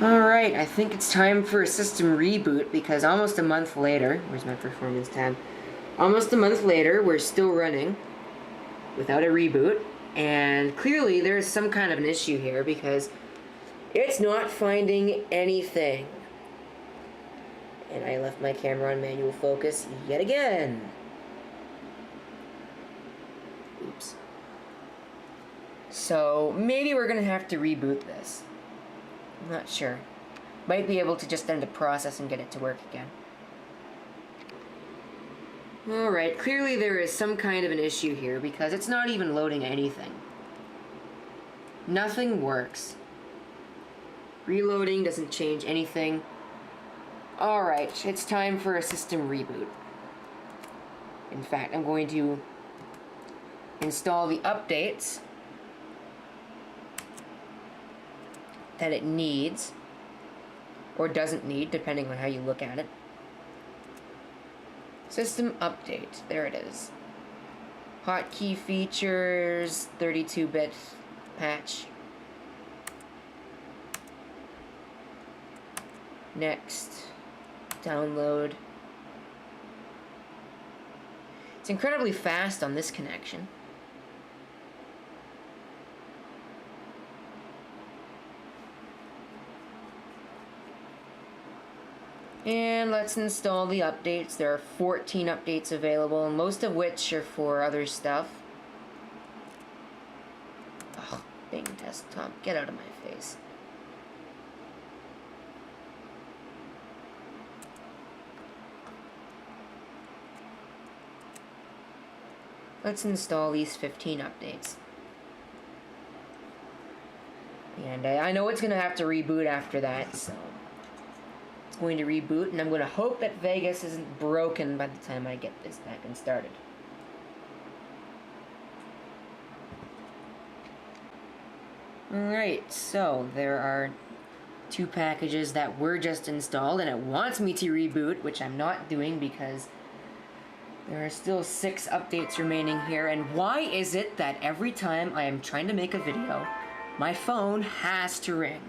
Alright, I think it's time for a system reboot because almost a month later, where's my performance tab? Almost a month later, we're still running without a reboot, and clearly there's some kind of an issue here because it's not finding anything. And I left my camera on manual focus yet again. Oops. So maybe we're gonna have to reboot this. I'm not sure. Might be able to just end the process and get it to work again. Alright, clearly there is some kind of an issue here because it's not even loading anything. Nothing works. Reloading doesn't change anything. Alright, it's time for a system reboot. In fact, I'm going to install the updates that it needs, or doesn't need, depending on how you look at it. System update, there it is. Hotkey features, 32-bit patch. Next, download. It's incredibly fast on this connection. And let's install the updates. There are 14 updates available, most of which are for other stuff. Ugh, Bing desktop, get out of my face. Let's install these 15 updates. And I know it's going to have to reboot after that, so it's going to reboot, and I'm going to hope that Vegas isn't broken by the time I get this back and started. Alright, so there are 2 packages that were just installed, and it wants me to reboot, which I'm not doing because there are still 6 updates remaining here. And why is it that every time I am trying to make a video, my phone has to ring?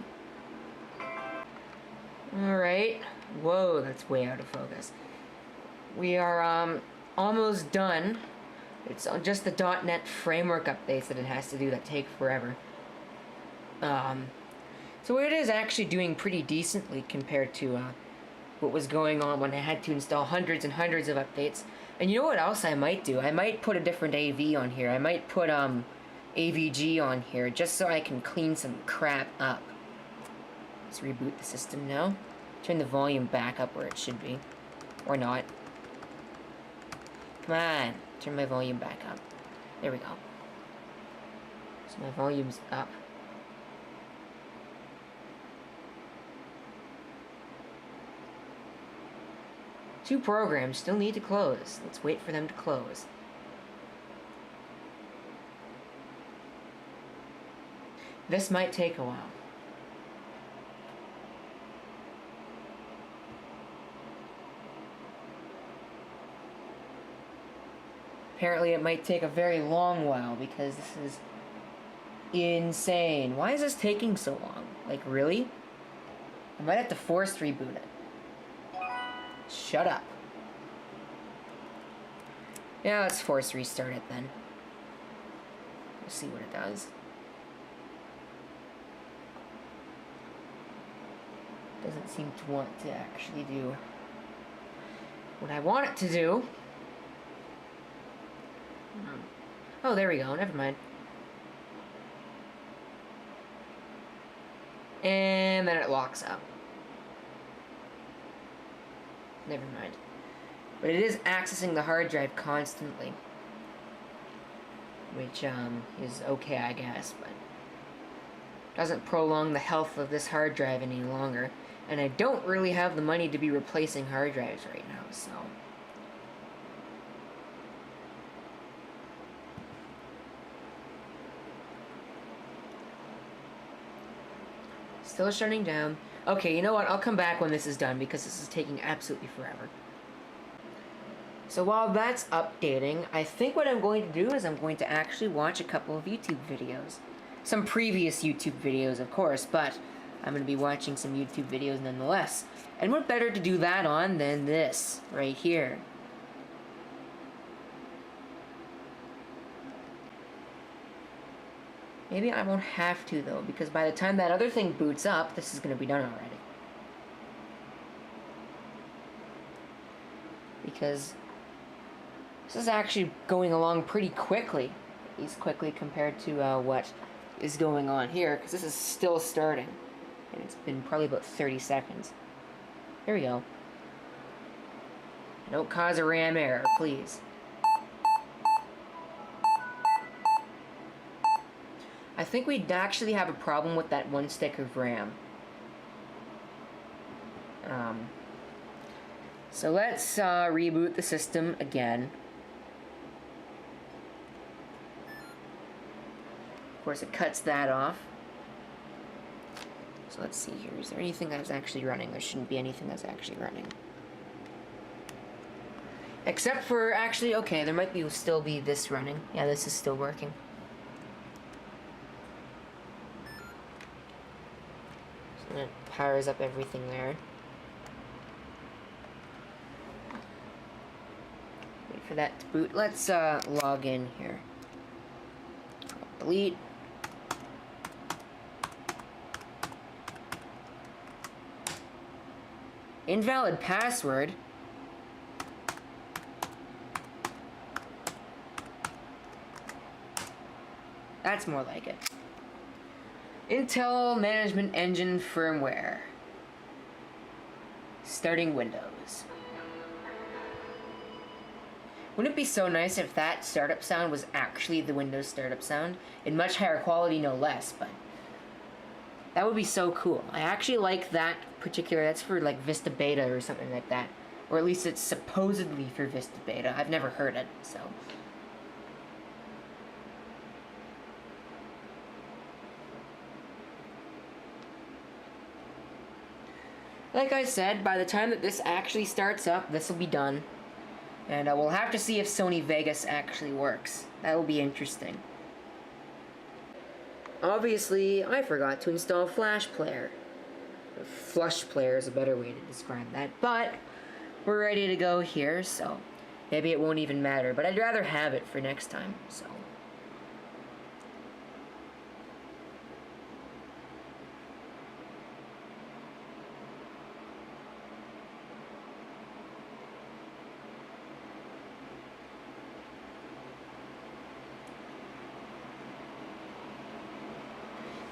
Alright. Whoa, that's way out of focus. We are almost done. It's just the .NET framework updates that it has to do that take forever. So it is actually doing pretty decently compared to what was going on when I had to install hundreds and hundreds of updates. And you know what else I might do? I might put a different AV on here. I might put AVG on here just so I can clean some crap up. Let's reboot the system now. Turn the volume back up where it should be. Or not. Come on. Turn my volume back up. There we go. So my volume's up. Two programs still need to close. Let's wait for them to close. This might take a while. Apparently it might take a very long while because this is insane. Why is this taking so long? Like, really? I might have to force reboot it. Shut up. Yeah, let's force restart it then. We'll see what it does. Doesn't seem to want to actually do what I want it to do. Oh, there we go. Never mind. And then it locks up. Never mind. But it is accessing the hard drive constantly. Which, is okay, I guess, but doesn't prolong the health of this hard drive any longer. And I don't really have the money to be replacing hard drives right now, so Still shutting down. Okay, you know what? I'll come back when this is done because this is taking absolutely forever. So while that's updating, I think what I'm going to do is I'm going to actually watch a couple of YouTube videos. Some previous YouTube videos, of course, but I'm going to be watching some YouTube videos nonetheless. And what better to do that on than this, right here. Maybe I won't have to, though, because by the time that other thing boots up, this is going to be done already. Because this is actually going along pretty quickly. At least quickly compared to what is going on here, because this is still starting. And it's been probably about 30 seconds. Here we go. Don't cause a RAM error, please. I think we'd actually have a problem with that one stick of RAM. So let's reboot the system again. Of course, it cuts that off. So let's see here. Is there anything that's actually running? There shouldn't be anything that's actually running. Except for, actually, okay, there might still be this running. Yeah, this is still working. So it powers up everything there. Wait for that to boot. Let's log in here. Delete. Invalid password. That's more like it. Intel Management Engine firmware. Starting Windows. Wouldn't it be so nice if that startup sound was actually the Windows startup sound? In much higher quality, no less, but that would be so cool. I actually like that particular, that's for like Vista Beta or something like that. Or at least it's supposedly for Vista Beta. I've never heard it, so. Like I said, by the time that this actually starts up, this will be done. And we'll have to see if Sony Vegas actually works. That will be interesting. Obviously, I forgot to install Flash Player. Flush Player is a better way to describe that. But we're ready to go here, so maybe it won't even matter. But I'd rather have it for next time, so.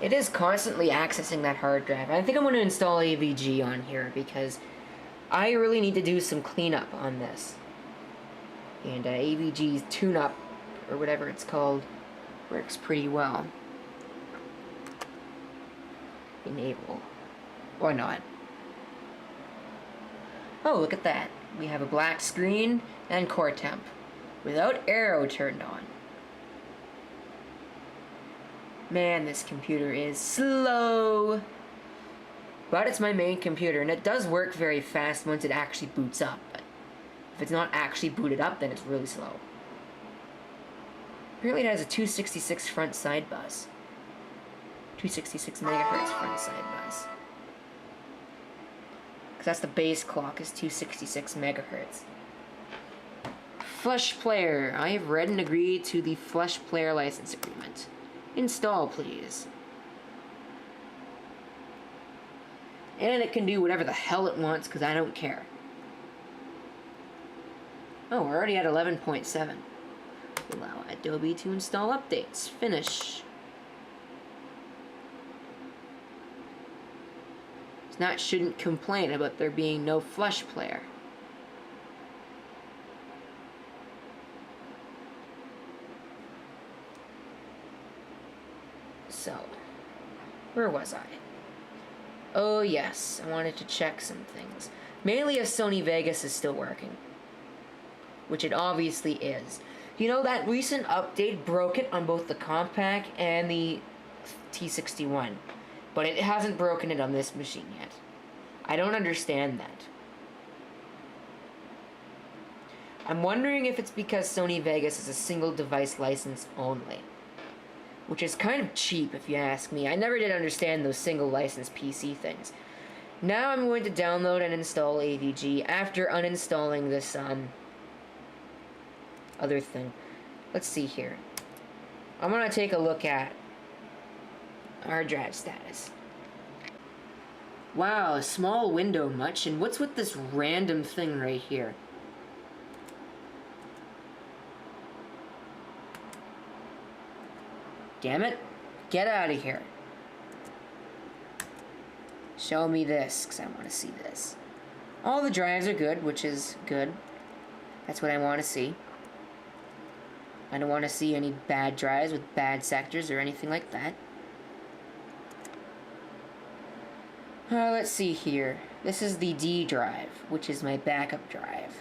It is constantly accessing that hard drive. I think I'm going to install AVG on here because I really need to do some cleanup on this. And AVG's tune-up, or whatever it's called, works pretty well. Enable. Or not. Oh, look at that. We have a black screen and core temp, without arrow turned on. Man, this computer is slow. But it's my main computer, and it does work very fast once it actually boots up. But if it's not actually booted up, then it's really slow. Apparently it has a 266 front side bus. 266 megahertz front side bus. Because that's the base clock, is 266 megahertz. Flush Player. I have read and agreed to the Flush Player license agreement. Install, please. And it can do whatever the hell it wants, because I don't care. Oh, we're already at 11.7. Allow Adobe to install updates. Finish. Snot shouldn't complain about there being no Flush Player. So, where was I? Oh yes, I wanted to check some things. Mainly if Sony Vegas is still working. Which it obviously is. You know, that recent update broke it on both the Compact and the T61. But it hasn't broken it on this machine yet. I don't understand that. I'm wondering if it's because Sony Vegas is a single device license only. Which is kind of cheap if you ask me. I never did understand those single license PC things. Now I'm going to download and install AVG after uninstalling this other thing. Let's see here. I'm going to take a look at hard drive status. Wow, a small window much, and what's with this random thing right here? Damn it. Get out of here. Show me this, because I want to see this. All the drives are good, which is good. That's what I want to see. I don't want to see any bad drives with bad sectors or anything like that. Let's see here. This is the D drive, which is my backup drive.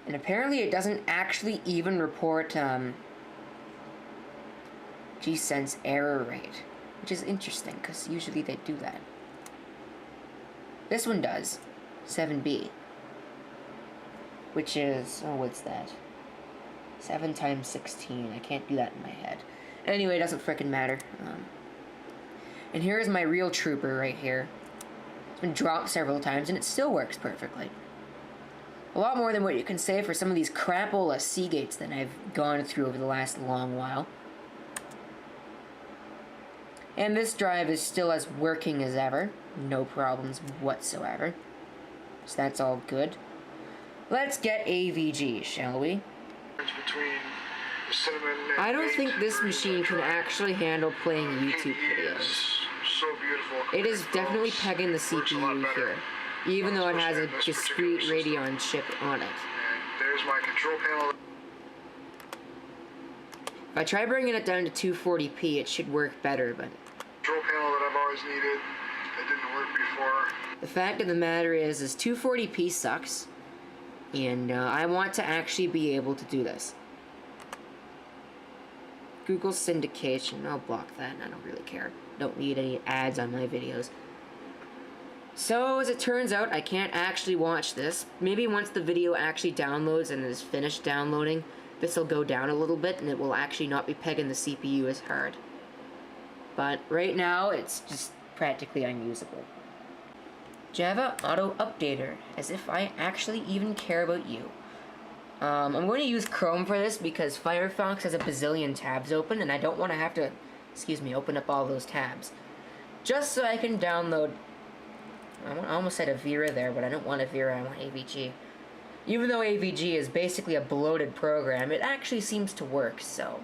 And apparently it doesn't actually even report G-Sense error rate, which is interesting because usually they do that. This one does, 7B, which is, oh, what's that? 7 times 16. I can't do that in my head. Anyway, it doesn't frickin' matter. And here is my real trooper right here. It's been dropped several times and it still works perfectly. A lot more than what you can say for some of these crapola Seagates that I've gone through over the last long while. And this drive is still as working as ever. No problems whatsoever. So that's all good. Let's get AVG, shall we? I don't think this machine can actually handle playing YouTube videos. It is definitely pegging the CPU here, even though it has a discrete Radeon chip on it. There's my control panel. If I try bringing it down to 240p, it should work better, but... Control panel that I've always needed, that didn't work before. The fact of the matter is 240p sucks, and I want to actually be able to do this. Google syndication, I'll block that, I don't really care. Don't need any ads on my videos. So, as it turns out, I can't actually watch this. Maybe once the video actually downloads and is finished downloading, this will go down a little bit and it will actually not be pegging the CPU as hard. But right now, it's just practically unusable. Java Auto Updater, as if I actually even care about you. I'm going to use Chrome for this because Firefox has a bazillion tabs open and I don't want to have to, open up all those tabs. Just so I can download... I almost said Avira there, but I don't want Avira, I want AVG. Even though AVG is basically a bloated program, it actually seems to work, so...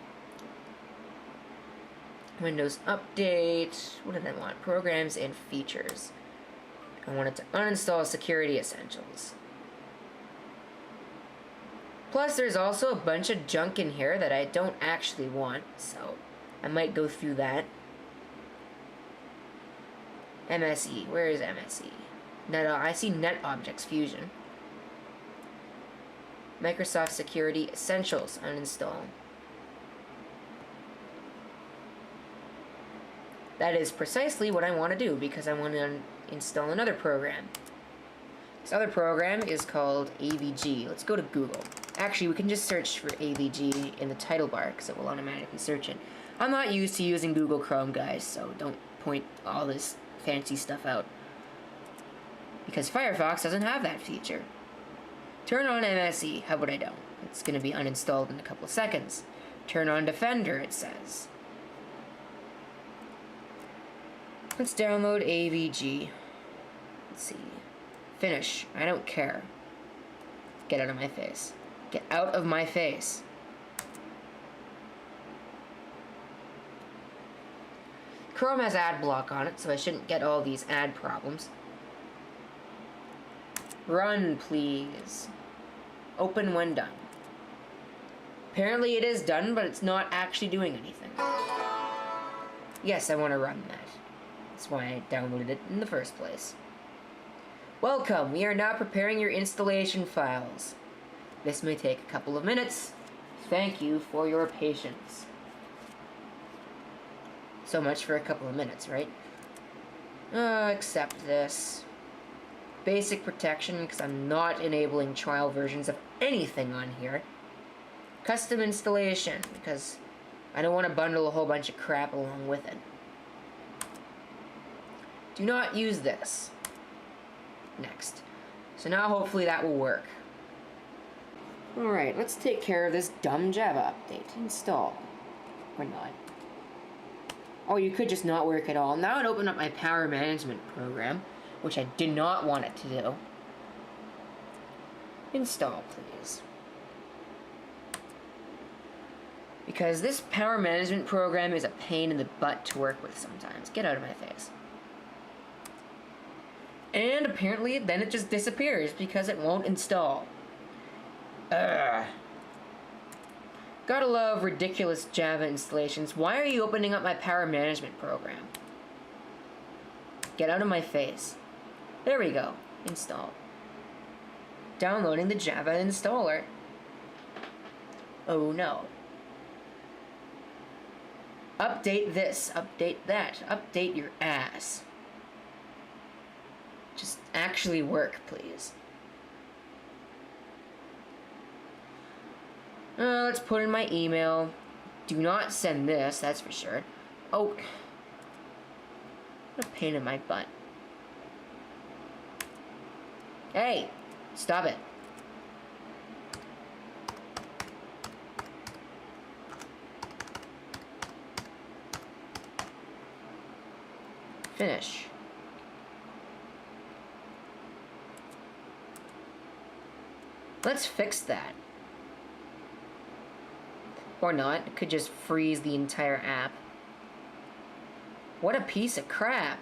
Windows Update... What did I want? Programs and Features. I wanted to uninstall Security Essentials. Plus, there's also a bunch of junk in here that I don't actually want, so I might go through that. MSE. Where is MSE? I see NetObjects Fusion. Microsoft Security Essentials. Uninstall. That is precisely what I want to do because I want to install another program. This other program is called AVG. Let's go to Google. Actually, we can just search for AVG in the title bar because it will automatically search it. I'm not used to using Google Chrome, guys, so don't point all this fancy stuff out. Because Firefox doesn't have that feature. Turn on MSE. How would I know? It's going to be uninstalled in a couple of seconds. Turn on Defender, it says. Let's download AVG. Let's see. Finish. I don't care. Get out of my face. Get out of my face. Chrome has ad block on it, so I shouldn't get all these ad problems. Run, please. Open when done. Apparently it is done, but it's not actually doing anything. Yes, I want to run that. That's why I downloaded it in the first place. Welcome, we are now preparing your installation files. This may take a couple of minutes. Thank you for your patience. So much for a couple of minutes, right? Accept this. Basic protection, because I'm not enabling trial versions of anything on here. Custom installation, because I don't want to bundle a whole bunch of crap along with it. Do not use this. Next. So now hopefully that will work. Alright, let's take care of this dumb Java update. Install. Or not. Oh, you could just not work at all. Now it opened up my power management program, which I did not want it to do. Install, please. Because this power management program is a pain in the butt to work with sometimes. Get out of my face. And apparently then it just disappears because it won't install. Ugh. Gotta love ridiculous Java installations. Why are you opening up my power management program? Get out of my face. There we go. Install. Downloading the Java installer. Oh no. Update this, update that, update your ass. Just actually work, please. Let's put in my email. Do not send this, that's for sure. Oh. What a pain in my butt. Hey, stop it. Finish. Let's fix that. Or not, it could just freeze the entire app. What a piece of crap.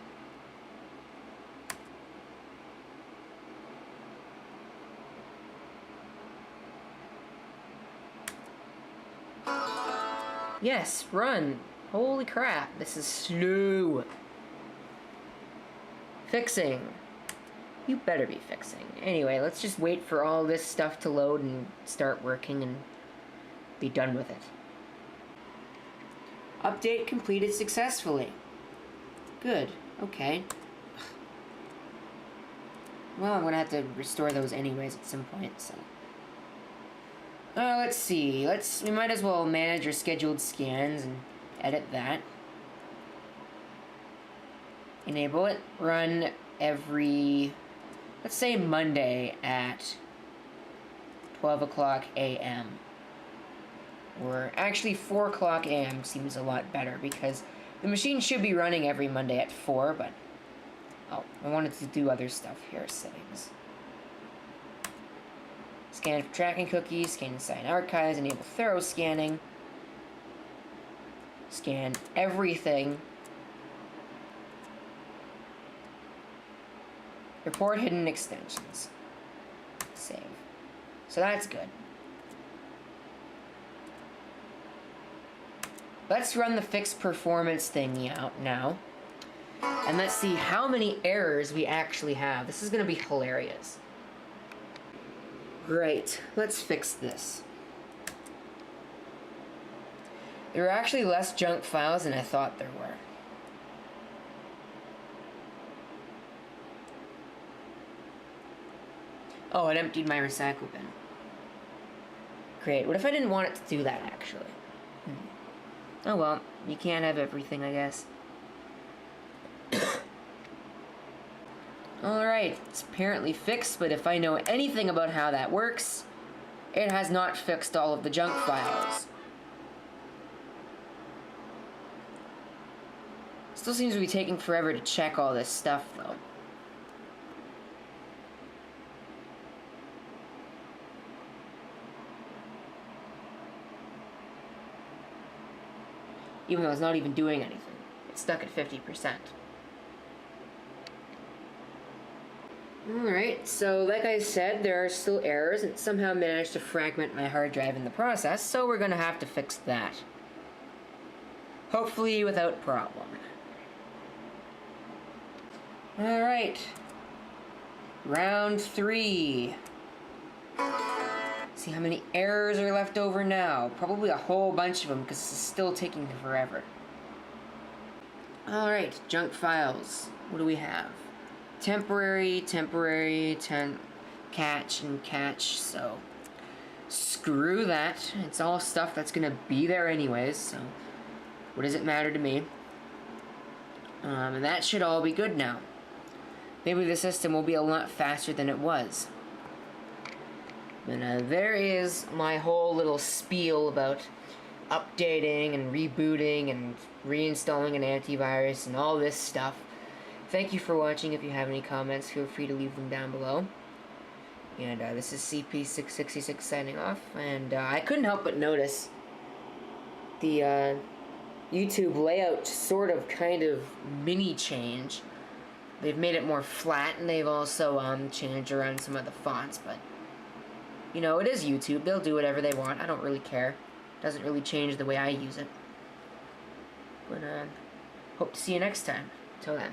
Yes, run. Holy crap, this is slow. Fixing. You better be fixing. Anyway, let's just wait for all this stuff to load and start working and be done with it. Update completed successfully. Good. Okay. Well, I'm gonna have to restore those anyways at some point, so. Let's see. We might as well manage your scheduled scans and edit that. Enable it. Run every, let's say Monday at 12 o'clock a.m. Or actually 4 o'clock a.m. seems a lot better because the machine should be running every Monday at 4, but oh, I wanted to do other stuff here. Settings. Scan for tracking cookies, scan inside archives, enable thorough scanning. Scan everything. Report hidden extensions. Save. So that's good. Let's run the fixed performance thingy out now. And let's see how many errors we actually have. This is going to be hilarious. Great. Let's fix this. There are actually less junk files than I thought there were. Oh, it emptied my recycle bin. Great. What if I didn't want it to do that, actually? Oh well, you can't have everything, I guess. Alright, it's apparently fixed, but if I know anything about how that works, it has not fixed all of the junk files. Still seems to be taking forever to check all this stuff, though. Even though it's not even doing anything. It's stuck at 50%. Alright, so like I said, there are still errors. It somehow managed to fragment my hard drive in the process, so we're going to have to fix that. Hopefully without problem. Alright. Round 3. See how many errors are left over now. Probably a whole bunch of them, because this is still taking forever. Alright, junk files. What do we have? Temporary, catch, and catch, so screw that. It's all stuff that's gonna be there anyways, so what does it matter to me? And that should all be good now. Maybe the system will be a lot faster than it was. And there is my whole little spiel about updating and rebooting and reinstalling an antivirus and all this stuff. Thank you for watching. If you have any comments, feel free to leave them down below. And this is CP666 signing off. And I couldn't help but notice the YouTube layout sort of kind of mini change. They've made it more flat, and they've also changed around some of the fonts, but you know, it is YouTube. They'll do whatever they want. I don't really care. Doesn't really change the way I use it. But hope to see you next time. Till then.